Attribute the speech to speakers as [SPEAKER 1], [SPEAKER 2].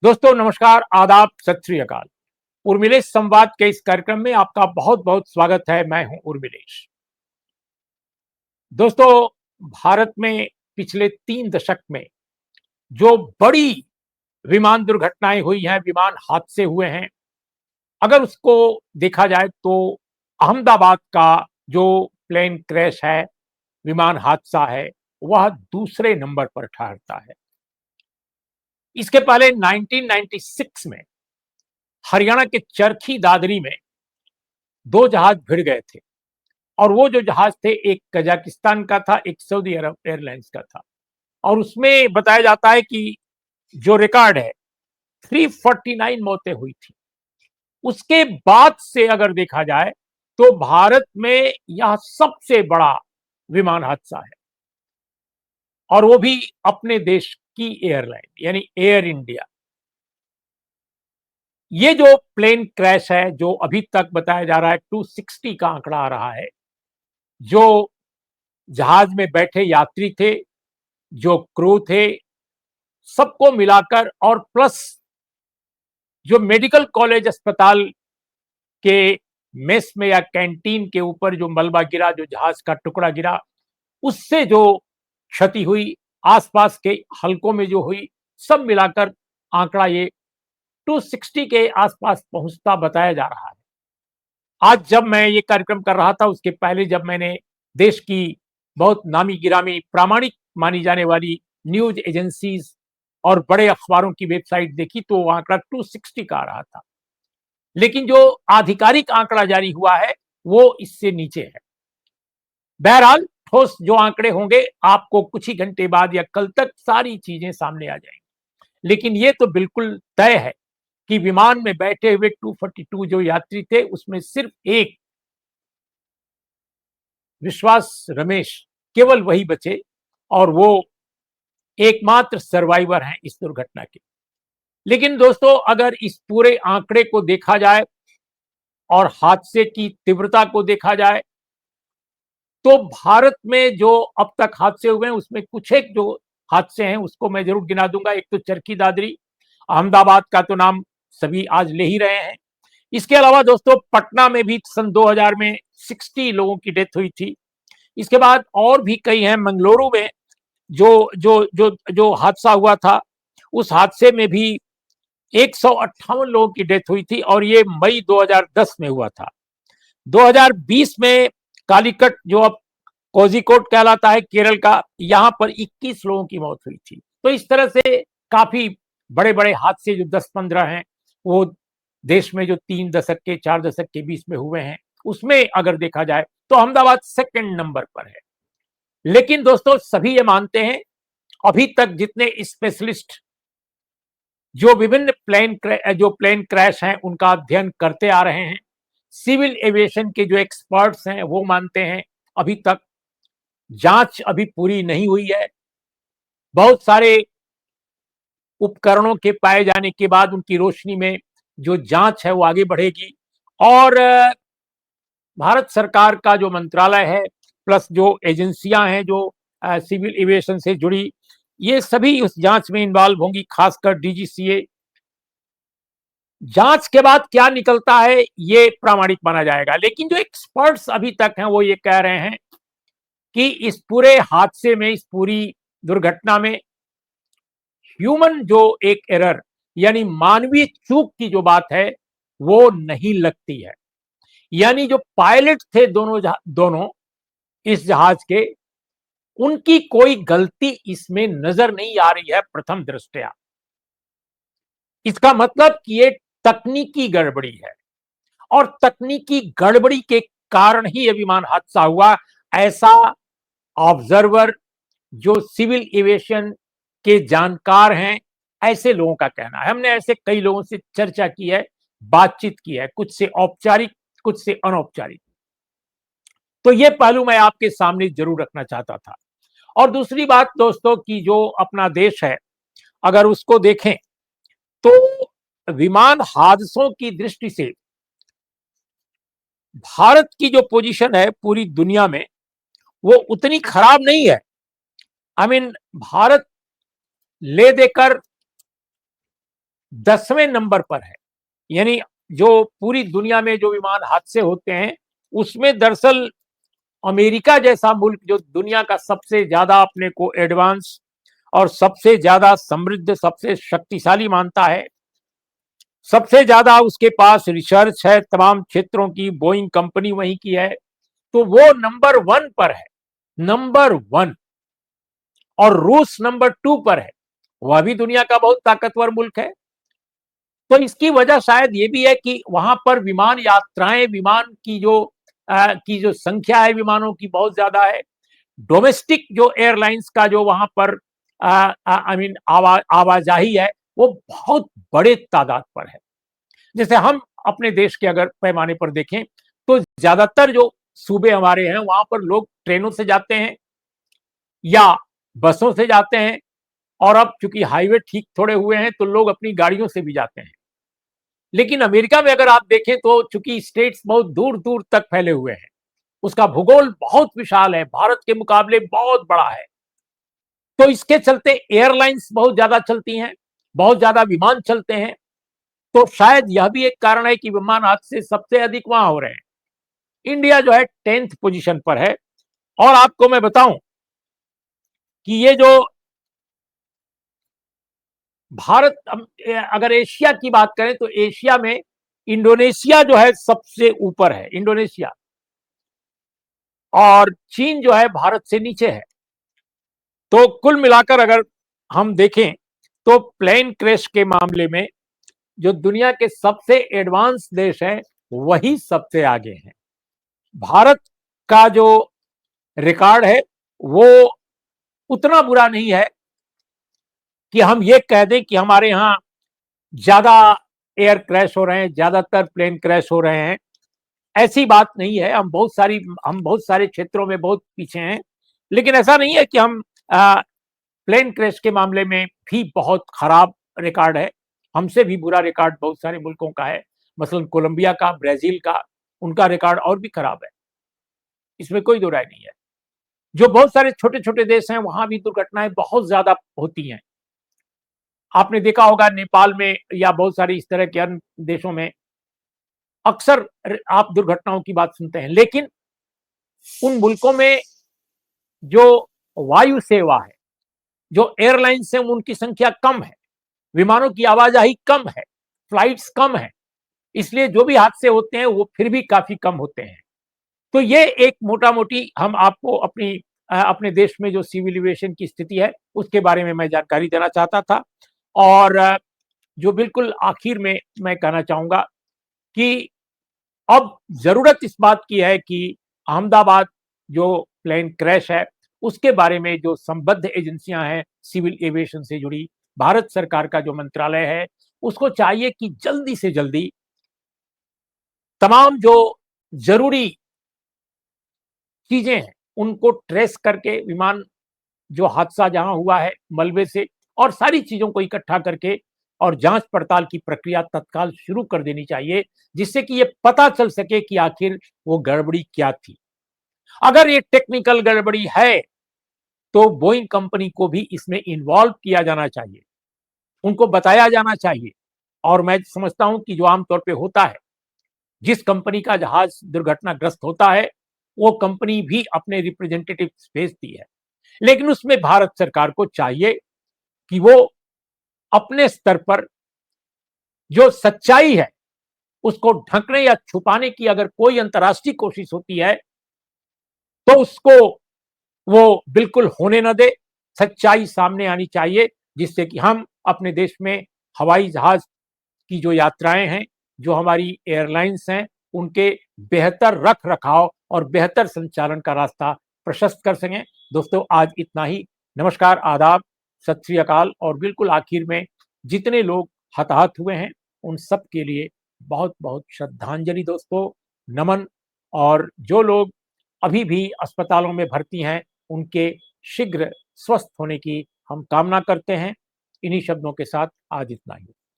[SPEAKER 1] दोस्तों नमस्कार, आदाब, सत श्री अकाल। उर्मिलेश संवाद के इस कार्यक्रम में आपका बहुत बहुत स्वागत है। मैं हूं उर्मिलेश। दोस्तों, भारत में पिछले 3 दशक में जो बड़ी विमान दुर्घटनाएं हुई हैं, विमान हादसे हुए हैं, अगर उसको देखा जाए तो अहमदाबाद का जो प्लेन क्रैश है, विमान हादसा है, वह दूसरे नंबर पर ठहरता है। इसके पहले 1996 में हरियाणा के चरखी दादरी में 2 जहाज भिड़ गए थे और वो जो जहाज थे, एक कजाकिस्तान का था, एक सऊदी अरब एयरलाइंस का था। और उसमें बताया जाता है कि जो रिकॉर्ड है, 349 मौतें हुई थी। उसके बाद से अगर देखा जाए तो भारत में यह सबसे बड़ा विमान हादसा है, और वो भी अपने देश की एयरलाइन यानी एयर इंडिया। ये जो प्लेन क्रैश है, जो अभी तक बताया जा रहा है 260 का आंकड़ा आ रहा है, जो जहाज में बैठे यात्री थे, जो क्रू थे, सबको मिलाकर, और प्लस जो मेडिकल कॉलेज अस्पताल के मेस में या कैंटीन के ऊपर जो मलबा गिरा, जो जहाज का टुकड़ा गिरा, उससे जो क्षति हुई, आसपास के हलकों में जो हुई, सब मिलाकर आंकड़ा ये 260 के आसपास पहुंचता बताया जा रहा है। आज जब मैं ये कार्यक्रम कर रहा था, उसके पहले जब मैंने देश की बहुत नामी गिरामी प्रामाणिक मानी जाने वाली न्यूज एजेंसीज और बड़े अखबारों की वेबसाइट देखी, तो वो आंकड़ा 260 का आ रहा था। लेकिन जो आधिकारिक आंकड़ा जारी हुआ है, वो इससे नीचे है। बहरहाल, ठोस जो आंकड़े होंगे, आपको कुछ ही घंटे बाद या कल तक सारी चीजें सामने आ जाएंगी। लेकिन ये तो बिल्कुल तय है कि विमान में बैठे हुए 242 जो यात्री थे, उसमें सिर्फ एक विश्वास रमेश, केवल वही बचे, और वो एकमात्र सर्वाइवर हैं इस दुर्घटना के। लेकिन दोस्तों, अगर इस पूरे आंकड़े को देखा जाए और हादसे की तीव्रता को देखा जाए, तो भारत में जो अब तक हादसे हुए हैं, उसमें कुछ एक जो हादसे हैं उसको मैं जरूर गिना दूंगा। एक तो चरखी दादरी, अहमदाबाद का तो नाम सभी आज ले ही रहे हैं। इसके अलावा दोस्तों, पटना में भी सन 2000 में 60 लोगों की डेथ हुई थी। इसके बाद और भी कई हैं। मंगलुरु में जो जो जो जो हादसा हुआ था, उस हादसे में भी 158 लोगों की डेथ हुई थी, और ये मई 2010 में हुआ था। 2020 में कालीकट, जो अब कोझिकोड कहलाता है केरल का, यहां पर 21 लोगों की मौत हुई थी। तो इस तरह से काफी बड़े बड़े हादसे जो 10-15 हैं, वो देश में जो 3 दशक के 4 दशक के बीच में हुए हैं, उसमें अगर देखा जाए तो अहमदाबाद सेकंड नंबर पर है। लेकिन दोस्तों, सभी ये मानते हैं, अभी तक जितने स्पेशलिस्ट जो विभिन्न प्लेन क्रैश हैं उनका अध्ययन करते आ रहे हैं, सिविल एविएशन के जो एक्सपर्ट्स हैं वो मानते हैं, अभी तक जांच अभी पूरी नहीं हुई है। बहुत सारे उपकरणों के पाए जाने के बाद उनकी रोशनी में जो जांच है वो आगे बढ़ेगी, और भारत सरकार का जो मंत्रालय है, प्लस जो एजेंसियां हैं जो सिविल एविएशन से जुड़ी, ये सभी उस जांच में इन्वॉल्व होंगी, खासकर डीजीसीए। जांच के बाद क्या निकलता है ये प्रामाणिक माना जाएगा। लेकिन जो एक्सपर्ट्स अभी तक हैं वो ये कह रहे हैं कि इस पूरे हादसे में, इस पूरी दुर्घटना में ह्यूमन जो एक एरर यानी मानवीय चूक की जो बात है, वो नहीं लगती है। यानी जो पायलट थे दोनों इस जहाज के, उनकी कोई गलती इसमें नजर नहीं आ रही है प्रथम दृष्टया। इसका मतलब कि ये तकनीकी गड़बड़ी है, और तकनीकी गड़बड़ी के कारण ही यह विमान हादसा हुआ, ऐसा ऑब्जर्वर जो सिविल एविएशन के जानकार हैं, ऐसे लोगों का कहना है। हमने ऐसे कई लोगों से चर्चा की है, बातचीत की है, कुछ से औपचारिक, कुछ से अनौपचारिक। तो ये पहलू मैं आपके सामने जरूर रखना चाहता था। और दूसरी बात दोस्तों, कि जो अपना देश है, अगर उसको देखें तो विमान हादसों की दृष्टि से भारत की जो पोजीशन है पूरी दुनिया में, वो उतनी खराब नहीं है। आई मीन, भारत ले देकर 10वें नंबर पर है। यानी जो पूरी दुनिया में जो विमान हादसे होते हैं, उसमें दरअसल अमेरिका जैसा मुल्क जो दुनिया का सबसे ज्यादा अपने को एडवांस और सबसे ज्यादा समृद्ध, सबसे शक्तिशाली मानता है, सबसे ज्यादा उसके पास रिसर्च है तमाम क्षेत्रों की, बोइंग कंपनी वहीं की है, तो वो नंबर 1 पर है, नंबर 1। और रूस नंबर 2 पर है, वह भी दुनिया का बहुत ताकतवर मुल्क है। तो इसकी वजह शायद ये भी है कि वहां पर विमान यात्राएं, विमान की जो संख्या है विमानों की बहुत ज्यादा है। डोमेस्टिक जो एयरलाइंस का जो वहां पर आई मीन आवाजाही है, वो बहुत बड़े तादाद पर है। जैसे हम अपने देश के अगर पैमाने पर देखें, तो ज्यादातर जो सूबे हमारे हैं वहां पर लोग ट्रेनों से जाते हैं या बसों से जाते हैं, और अब चूंकि हाईवे ठीक थोड़े हुए हैं तो लोग अपनी गाड़ियों से भी जाते हैं। लेकिन अमेरिका में अगर आप देखें तो चूंकि स्टेट्स बहुत दूर दूर तक फैले हुए हैं, उसका भूगोल बहुत विशाल है, भारत के मुकाबले बहुत बड़ा है, तो इसके चलते एयरलाइंस बहुत ज्यादा चलती हैं, बहुत ज्यादा विमान चलते हैं। तो शायद यह भी एक कारण है कि विमान हादसे सबसे अधिक वहां हो रहे हैं। इंडिया जो है 10th पोजीशन पर है। और आपको मैं बताऊं कि ये जो भारत, अगर एशिया की बात करें तो एशिया में इंडोनेशिया जो है सबसे ऊपर है, इंडोनेशिया, और चीन जो है भारत से नीचे है। तो कुल मिलाकर अगर हम देखें तो प्लेन क्रैश के मामले में जो दुनिया के सबसे एडवांस देश हैं वही सबसे आगे हैं। भारत का जो रिकॉर्ड है वो उतना बुरा नहीं है कि हम ये कह दें कि हमारे यहाँ ज्यादा एयर क्रैश हो रहे हैं, ज्यादातर प्लेन क्रैश हो रहे हैं। ऐसी बात नहीं है। हम बहुत सारे क्षेत्रों में बहुत पीछे हैं, लेकिन ऐसा नहीं है कि हम प्लेन क्रैश के मामले में भी बहुत खराब रिकॉर्ड है। हमसे भी बुरा रिकॉर्ड बहुत सारे मुल्कों का है, मसलन कोलंबिया का, ब्राजील का, उनका रिकॉर्ड और भी खराब है, इसमें कोई दो राय नहीं है। जो बहुत सारे छोटे छोटे देश हैं वहां भी दुर्घटनाएं बहुत ज्यादा होती हैं। आपने देखा होगा नेपाल में या बहुत सारी इस तरह के अन्य देशों में अक्सर आप दुर्घटनाओं की बात सुनते हैं, लेकिन उन मुल्कों में जो वायु सेवा है, जो एयरलाइंस है, उनकी संख्या कम है, विमानों की आवाजाही कम है, फ्लाइट्स कम है, इसलिए जो भी हादसे होते हैं वो फिर भी काफी कम होते हैं। तो ये एक मोटा मोटी हम आपको अपने देश में जो सिविल एविएशन की स्थिति है उसके बारे में मैं जानकारी देना चाहता था। और जो बिल्कुल आखिर में मैं कहना चाहूंगा कि अब जरूरत इस बात की है कि अहमदाबाद जो प्लेन क्रैश है उसके बारे में जो संबद्ध एजेंसियां हैं सिविल एविएशन से जुड़ी, भारत सरकार का जो मंत्रालय है, उसको चाहिए कि जल्दी से जल्दी तमाम जो जरूरी चीजें हैं उनको ट्रेस करके, विमान जो हादसा जहां हुआ है मलबे से, और सारी चीजों को इकट्ठा करके और जांच पड़ताल की प्रक्रिया तत्काल शुरू कर देनी चाहिए, जिससे कि ये पता चल सके कि आखिर वो गड़बड़ी क्या थी। अगर ये टेक्निकल गड़बड़ी है तो बोइंग कंपनी को भी इसमें इन्वॉल्व किया जाना चाहिए, उनको बताया जाना चाहिए। और मैं समझता हूं कि जो आमतौर पे होता है, जिस कंपनी का जहाज दुर्घटनाग्रस्त होता है वो कंपनी भी अपने रिप्रेजेंटेटिव भेजती है, लेकिन उसमें भारत सरकार को चाहिए कि वो अपने स्तर पर जो सच्चाई है उसको ढकने या छुपाने की अगर कोई अंतर्राष्ट्रीय कोशिश होती है तो उसको वो बिल्कुल होने न दे। सच्चाई सामने आनी चाहिए, जिससे कि हम अपने देश में हवाई जहाज की जो यात्राएं हैं, जो हमारी एयरलाइंस हैं, उनके बेहतर रख रखाव और बेहतर संचालन का रास्ता प्रशस्त कर सकें। दोस्तों, आज इतना ही। नमस्कार, आदाब, सत श्री अकाल। और बिल्कुल आखिर में जितने लोग हताहत हुए हैं उन सब के लिए बहुत बहुत श्रद्धांजलि दोस्तों, नमन। और जो लोग अभी भी अस्पतालों में भर्ती हैं उनके शीघ्र स्वस्थ होने की हम कामना करते हैं। इन्हीं शब्दों के साथ आज इतना ही।